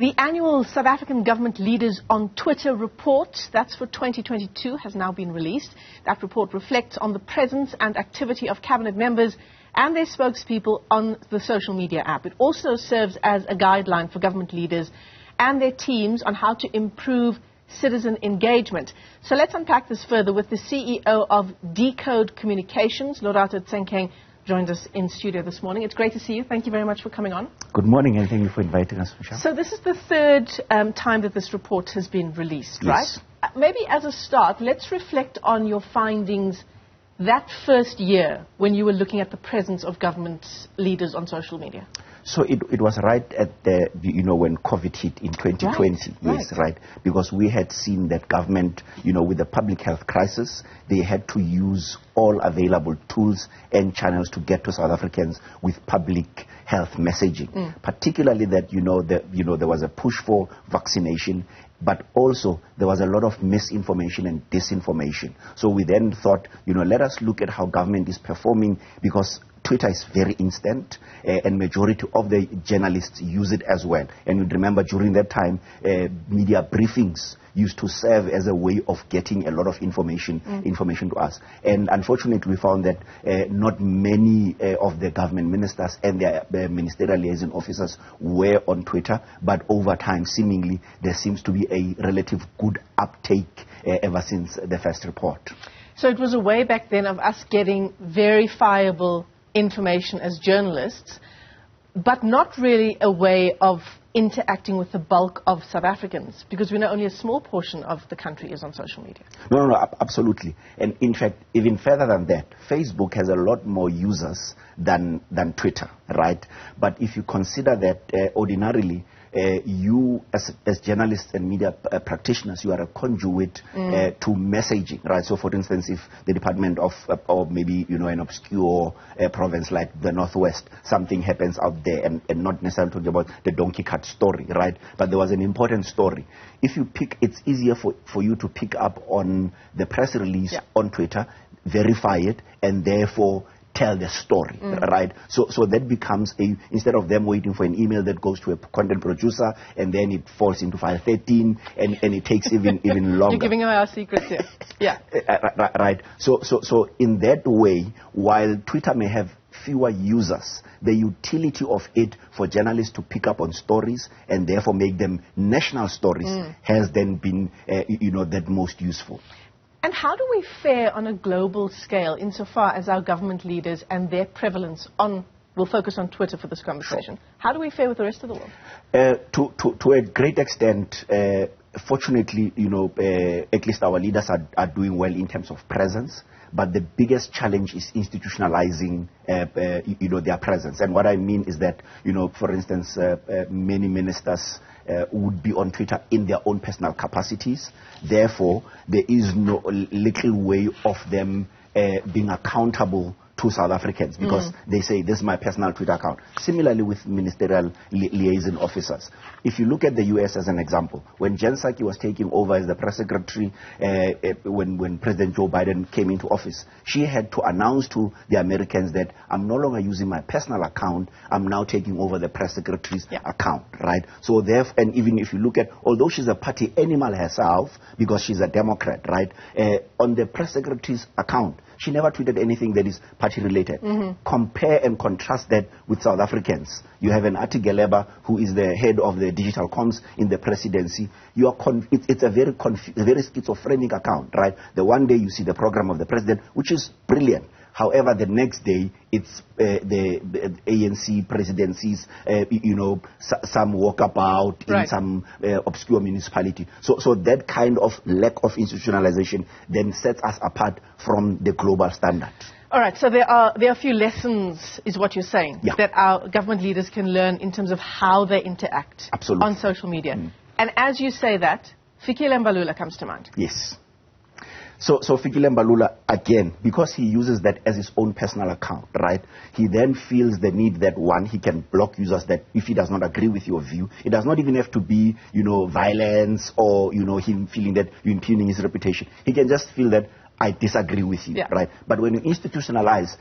The annual South African Government Leaders on Twitter report, that's for 2022, has now been released. That report reflects on the presence and activity of cabinet members and their spokespeople on the social media app. It also serves as a guideline for government leaders and their teams on how to improve citizen engagement. So let's unpack this further with the CEO of Decode Communications, Lorato Tsenkeng, joined us in studio this morning. It's great to see you. Thank you very much for coming on. Good morning, and thank you for inviting us, Michelle. So this is the third time that this report has been released, yes. Right? Maybe as a start, let's reflect on your findings that first year when you were looking at the presence of government leaders on social media. So it was right at the, when COVID hit in 2020. Right. Yes, right. Because we had seen that government, with the public health crisis, they had to use all available tools and channels to get to South Africans with public health messaging. Particularly that, there was a push for vaccination, but also there was a lot of misinformation and disinformation. So we then thought, let us look at how government is performing, because Twitter is very instant, and majority of the journalists use it as well. And you'd remember during that time, media briefings used to serve as a way of getting a lot of information to us. And unfortunately, we found that not many of the government ministers and their ministerial liaison officers were on Twitter, but over time, seemingly, there seems to be a relative good uptake ever since the first report. So it was a way back then of us getting verifiable information as journalists, but not really a way of interacting with the bulk of South Africans, because we know only a small portion of the country is on social media. No, absolutely. And in fact, even further than that, Facebook has a lot more users than Twitter, right? But if you consider that ordinarily, you as journalists and media practitioners, you are a conduit to messaging, right? So for instance, if the Department of, or maybe, an obscure province like the Northwest, something happens out there, and not necessarily talking about the donkey cart story, right? But there was an important story. If you it's easier for you to pick up on the press release on Twitter, verify it, and therefore tell the story, right? So that becomes instead of them waiting for an email that goes to a content producer and then it falls into file 13 and it takes even longer. You're giving away our secrets here. Yeah. Right. So in that way, while Twitter may have fewer users, the utility of it for journalists to pick up on stories and therefore make them national stories has then been, that most useful. And how do we fare on a global scale insofar as our government leaders and their prevalence we'll focus on Twitter for this conversation. Sure. How do we fare with the rest of the world? To a great extent, fortunately, at least our leaders are doing well in terms of presence. But the biggest challenge is institutionalizing, their presence. And what I mean is that, for instance, many ministers would be on Twitter in their own personal capacities. Therefore, there is no little way of them being accountable to South Africans, because they say, this is my personal Twitter account. Similarly with ministerial liaison officers. If you look at the US as an example, when Jen Psaki was taking over as the press secretary, when President Joe Biden came into office, she had to announce to the Americans that I'm no longer using my personal account, I'm now taking over the press secretary's account, right? So therefore, and even if you look at, although she's a party animal herself, because she's a Democrat, right, on the press secretary's account, she never tweeted anything that is party-related. Compare and contrast that with South Africans. You have an Ati Geleba, who is the head of the digital comms in the presidency. It's a very schizophrenic account, right? The one day you see the program of the president, which is brilliant. However, the next day, it's the ANC presidencies, some walkabout in some obscure municipality. So that kind of lack of institutionalization then sets us apart from the global standard. All right, so there are a few lessons, is what you're saying, that our government leaders can learn in terms of how they interact on social media. And as you say that, Fikile Mbalula comes to mind. Yes. So Fikile Mbalula, again, because he uses that as his own personal account, right, he then feels the need that, one, he can block users that if he does not agree with your view. It does not even have to be, violence or, him feeling that you're impugning his reputation. He can just feel that I disagree with you, Yeah. right? But when you institutionalize,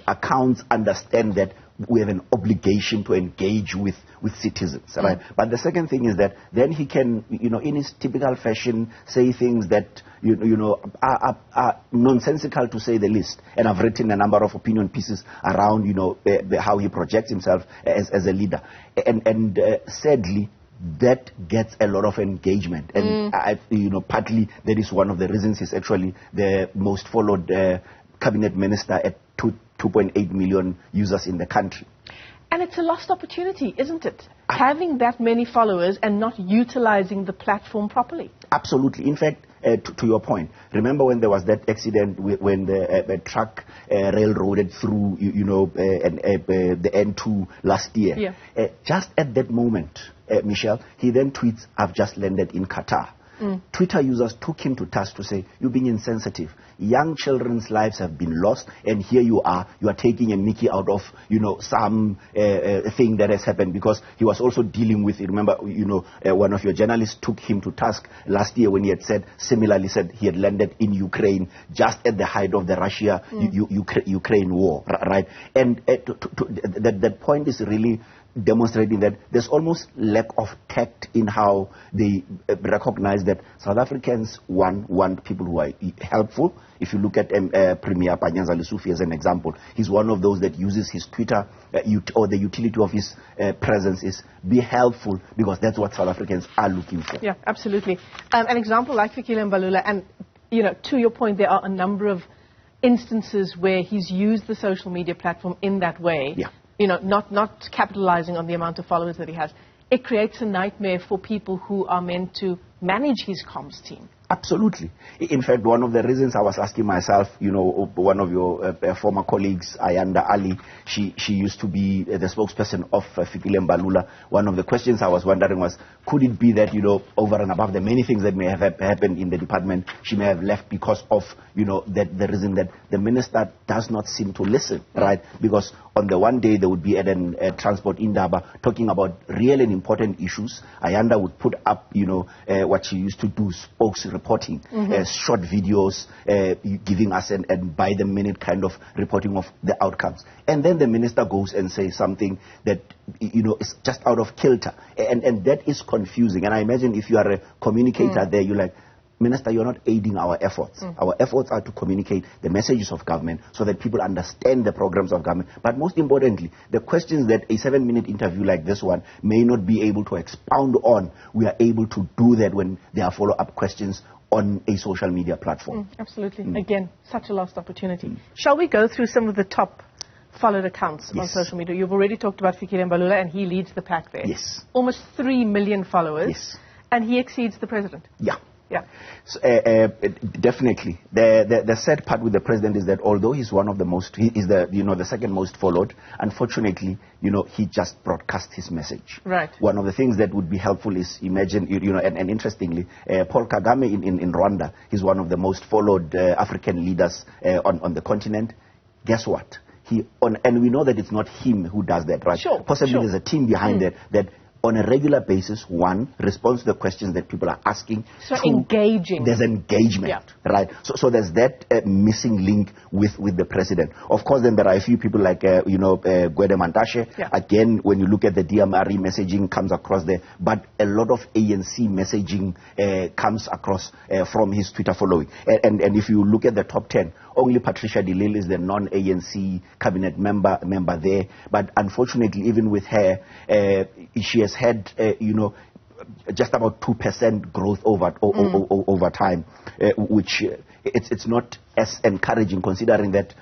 accounts understand that we have an obligation to engage with citizens, right? But the second thing is that then he can, in his typical fashion, say things that, are nonsensical to say the least. And I've written a number of opinion pieces around, how he projects himself as a leader. And sadly, that gets a lot of engagement, and partly that is one of the reasons he's actually the most followed cabinet minister at 2.8 million users in the country. And it's a lost opportunity, isn't it? Having that many followers and not utilizing the platform properly. Absolutely. In fact, to your point, remember when there was that accident when the truck railroaded through, the N2 last year? Yeah. Just at that moment, Michelle, he then tweets, "I've just landed in Qatar." Twitter users took him to task to say, "You're being insensitive. Young children's lives have been lost, and here you are taking a mickey out of, some thing that has happened," because he was also dealing with, remember, one of your journalists took him to task last year when he had similarly said he had landed in Ukraine just at the height of the Russia-Ukraine war, right? And that point is really demonstrating that there's almost lack of tact in how they recognize that South Africans want people who are helpful. If you look at Premier Panyaza Lesufi as an example, he's one of those that uses his Twitter or the utility of his presence is be helpful, because that's what South Africans are looking for. Yeah, absolutely. An example like Fikile Mbalula, and to your point, there are a number of instances where he's used the social media platform in that way. Yeah. Not capitalizing on the amount of followers that he has. It creates a nightmare for people who are meant to manage his comms team. Absolutely. In fact, one of the reasons I was asking myself, one of your former colleagues, Ayanda Ali, she used to be the spokesperson of Fikile Mbalula. One of the questions I was wondering was, could it be that, over and above the many things that may have happened in the department, she may have left because of, the reason that the minister does not seem to listen, right? Because on the one day they would be at a transport Indaba talking about real and important issues. Ayanda would put up, what she used to do, reporting, short videos, giving us and by the minute kind of reporting of the outcomes. And then the minister goes and says something that, is just out of kilter. And that is confusing. And I imagine if you are a communicator there, you're like, Minister, you're not aiding our efforts. Our efforts are to communicate the messages of government so that people understand the programs of government. But most importantly, the questions that a 7-minute interview like this one may not be able to expound on, we are able to do that when there are follow-up questions on a social media platform. Absolutely. Again, such a lost opportunity. Shall we go through some of the top followed accounts on social media? You've already talked about Fikile Mbalula, and he leads the pack there. Yes. Almost 3 million followers. Yes. And he exceeds the president. Yeah. Yeah. So, definitely. The sad part with the president is that although he's one of the most, he is the second most followed, unfortunately, he just broadcast his message. Right. One of the things that would be helpful is imagine, and interestingly, Paul Kagame in Rwanda, he's one of the most followed African leaders on the continent. Guess what? And we know that it's not him who does that, right? Sure. Possibly there's a team behind that on a regular basis, one, responds to the questions that people are asking. So two, engaging. There's engagement, right? So there's that missing link with the president. Of course, then there are a few people like, Gwede Mantashe. Yeah. Again, when you look at the DMRE messaging comes across there. But a lot of ANC messaging comes across from his Twitter following. And if you look at the top 10, only Patricia de Lille is the non-ANC cabinet member there. But unfortunately, even with her, she has had, just about 2% growth over time, which it's not as encouraging, considering that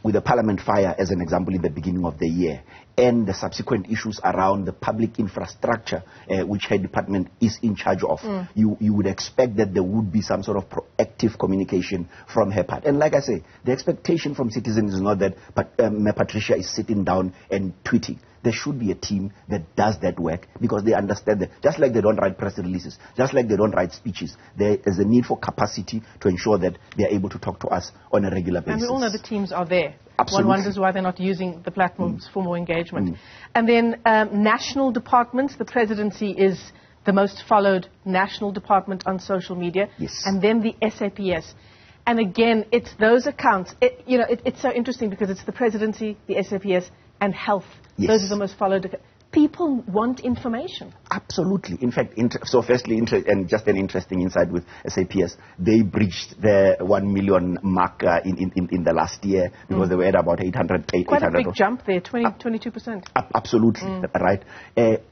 with the parliament fire, as an example, in the beginning of the year, and the subsequent issues around the public infrastructure, which her department is in charge of, you would expect that there would be some sort of proactive communication from her part. And like I say, the expectation from citizens is not that Patricia is sitting down and tweeting. There should be a team that does that work, because they understand that just like they don't write press releases, just like they don't write speeches, there is a need for capacity to ensure that they are able to talk to us on a regular basis. And we all know the teams are there. Absolutely. One wonders why they're not using the platforms for more engagement. And then national departments, the presidency is the most followed national department on social media. Yes. And then the SAPS. And again, it's those accounts. It's so interesting because it's the presidency, the SAPS, and health. Yes. Those are the most followed. People want information. Absolutely. In fact, so firstly, and just an interesting insight with SAPS, they breached the 1 million mark in the last year because they were at about 800. Quite a big jump there, 22%. Absolutely, right.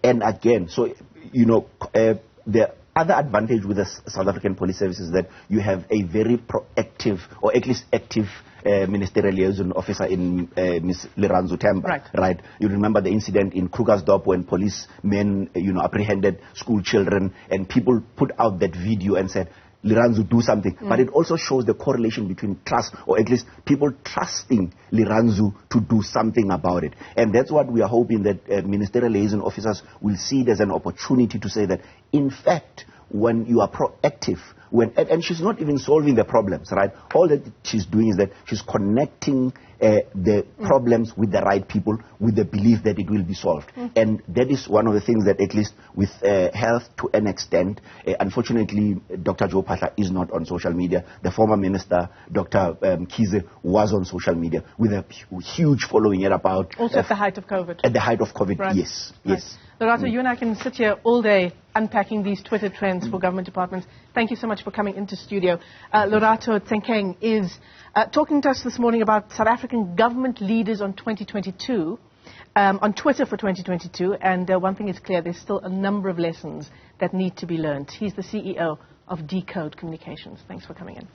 And again, so, the other advantage with the South African Police Service is that you have a very proactive, or at least active, ministerial liaison officer in Ms. Liranzu Temba. Right. You remember the incident in Krugersdorp when policemen, apprehended school children, and people put out that video and said, Liranzu, do something. But it also shows the correlation between trust, or at least people trusting Liranzu to do something about it. And that's what we are hoping that ministerial liaison officers will see it as an opportunity to say that, in fact, when you are proactive, and she's not even solving the problems, right? All that she's doing is that she's connecting the problems with the right people, with the belief that it will be solved. And that is one of the things that, at least with health to an extent, unfortunately, Dr. Joe Pahla is not on social media. The former minister, Dr. Kize, was on social media with a huge following at about... Also at the height of COVID. At the height of COVID, right. Yes. Lorato, you and I can sit here all day unpacking these Twitter trends for government departments. Thank you so much for coming into studio. Lorato Tsenkeng is talking to us this morning about South African government leaders on 2022, on Twitter for 2022. And one thing is clear, there's still a number of lessons that need to be learned. He's the CEO of Decode Communications. Thanks for coming in.